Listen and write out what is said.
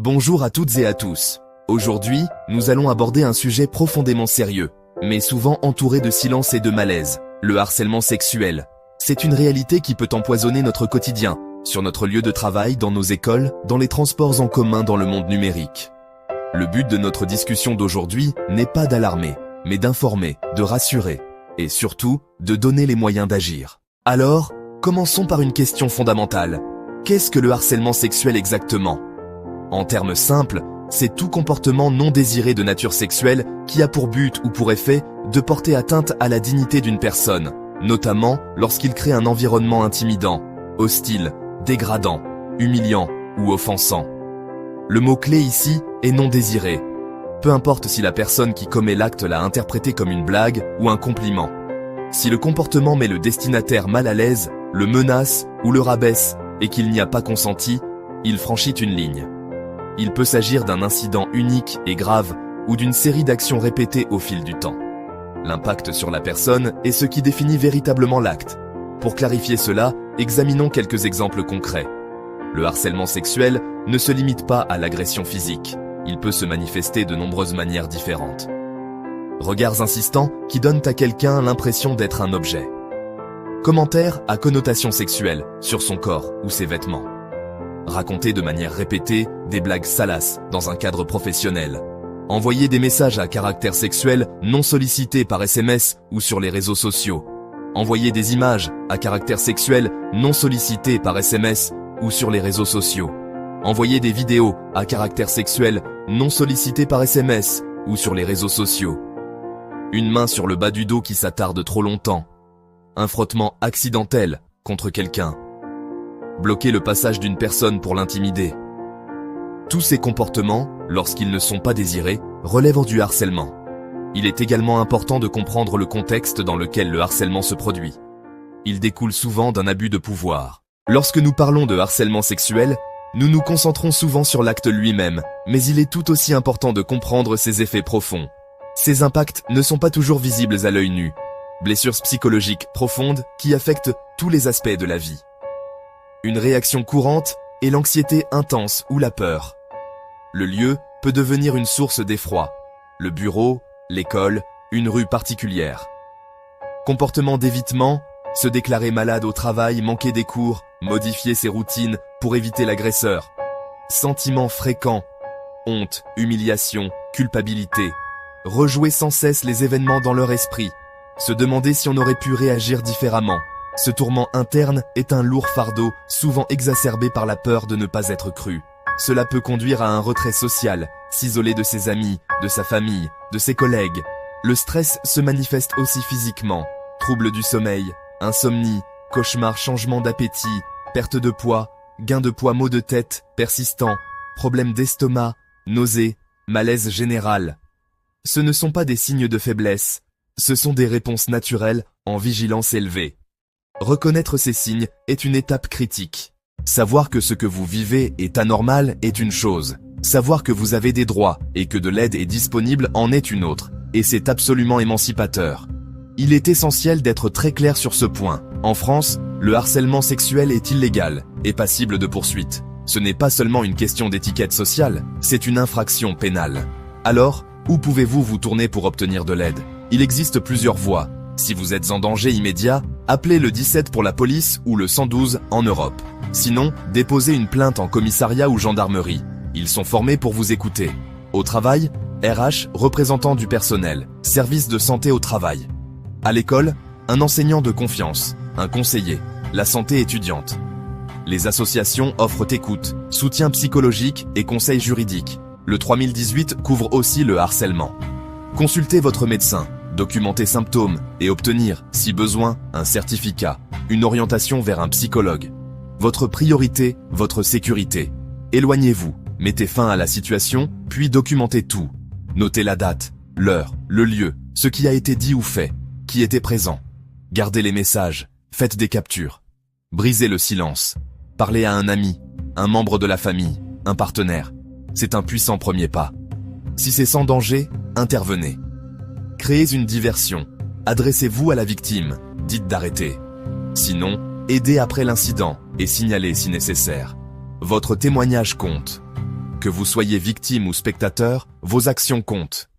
Bonjour à toutes et à tous. Aujourd'hui, nous allons aborder un sujet profondément sérieux, mais souvent entouré de silence et de malaise, le harcèlement sexuel. C'est une réalité qui peut empoisonner notre quotidien, sur notre lieu de travail, dans nos écoles, dans les transports en commun, dans le monde numérique. Le but de notre discussion d'aujourd'hui n'est pas d'alarmer, mais d'informer, de rassurer, et surtout, de donner les moyens d'agir. Alors, commençons par une question fondamentale. Qu'est-ce que le harcèlement sexuel exactement ? En termes simples, c'est tout comportement non désiré de nature sexuelle qui a pour but ou pour effet de porter atteinte à la dignité d'une personne, notamment lorsqu'il crée un environnement intimidant, hostile, dégradant, humiliant ou offensant. Le mot-clé ici est non désiré. Peu importe si la personne qui commet l'acte l'a interprété comme une blague ou un compliment. Si le comportement met le destinataire mal à l'aise, le menace ou le rabaisse et qu'il n'y a pas consenti, il franchit une ligne. Il peut s'agir d'un incident unique et grave ou d'une série d'actions répétées au fil du temps. L'impact sur la personne est ce qui définit véritablement l'acte. Pour clarifier cela, examinons quelques exemples concrets. Le harcèlement sexuel ne se limite pas à l'agression physique. Il peut se manifester de nombreuses manières différentes. Regards insistants qui donnent à quelqu'un l'impression d'être un objet. Commentaires à connotation sexuelle sur son corps ou ses vêtements. Raconter de manière répétée des blagues salaces dans un cadre professionnel. Envoyer des messages à caractère sexuel non sollicités par SMS ou sur les réseaux sociaux. Envoyer des images à caractère sexuel non sollicitées par SMS ou sur les réseaux sociaux. Envoyer des vidéos à caractère sexuel non sollicitées par SMS ou sur les réseaux sociaux. Une main sur le bas du dos qui s'attarde trop longtemps. Un frottement accidentel contre quelqu'un. Bloquer le passage d'une personne pour l'intimider. Tous ces comportements, lorsqu'ils ne sont pas désirés, relèvent du harcèlement. Il est également important de comprendre le contexte dans lequel le harcèlement se produit. Il découle souvent d'un abus de pouvoir. Lorsque nous parlons de harcèlement sexuel, nous nous concentrons souvent sur l'acte lui-même, mais il est tout aussi important de comprendre ses effets profonds. Ces impacts ne sont pas toujours visibles à l'œil nu. Blessures psychologiques profondes qui affectent tous les aspects de la vie. Une réaction courante est l'anxiété intense ou la peur. Le lieu peut devenir une source d'effroi. Le bureau, l'école, une rue particulière. Comportement d'évitement, se déclarer malade au travail, manquer des cours, modifier ses routines pour éviter l'agresseur. Sentiments fréquents, honte, humiliation, culpabilité. Rejouer sans cesse les événements dans leur esprit. Se demander si on aurait pu réagir différemment. Ce tourment interne est un lourd fardeau, souvent exacerbé par la peur de ne pas être cru. Cela peut conduire à un retrait social, s'isoler de ses amis, de sa famille, de ses collègues. Le stress se manifeste aussi physiquement. Troubles du sommeil, insomnie, cauchemars, changement d'appétit, perte de poids, gain de poids, maux de tête, persistants, problèmes d'estomac, nausées, malaise général. Ce ne sont pas des signes de faiblesse, ce sont des réponses naturelles en vigilance élevée. Reconnaître ces signes est une étape critique. Savoir que ce que vous vivez est anormal est une chose. Savoir que vous avez des droits et que de l'aide est disponible en est une autre. Et c'est absolument émancipateur. Il est essentiel d'être très clair sur ce point. En France, le harcèlement sexuel est illégal et passible de poursuite. Ce n'est pas seulement une question d'étiquette sociale, c'est une infraction pénale. Alors, où pouvez-vous vous tourner pour obtenir de l'aide ? Il existe plusieurs voies. Si vous êtes en danger immédiat, appelez le 17 pour la police ou le 112 en Europe. Sinon, déposez une plainte en commissariat ou gendarmerie. Ils sont formés pour vous écouter. Au travail, RH, représentant du personnel, service de santé au travail. À l'école, un enseignant de confiance, un conseiller, la santé étudiante. Les associations offrent écoute, soutien psychologique et conseils juridiques. Le 3018 couvre aussi le harcèlement. Consultez votre médecin. Documenter symptômes et obtenir, si besoin, un certificat, une orientation vers un psychologue. Votre priorité, votre sécurité. Éloignez-vous, mettez fin à la situation, puis documentez tout. Notez la date, l'heure, le lieu, ce qui a été dit ou fait, qui était présent. Gardez les messages, faites des captures. Brisez le silence. Parlez à un ami, un membre de la famille, un partenaire. C'est un puissant premier pas. Si c'est sans danger, intervenez. Créez une diversion. Adressez-vous à la victime. Dites d'arrêter. Sinon, aidez après l'incident et signalez si nécessaire. Votre témoignage compte. Que vous soyez victime ou spectateur, vos actions comptent.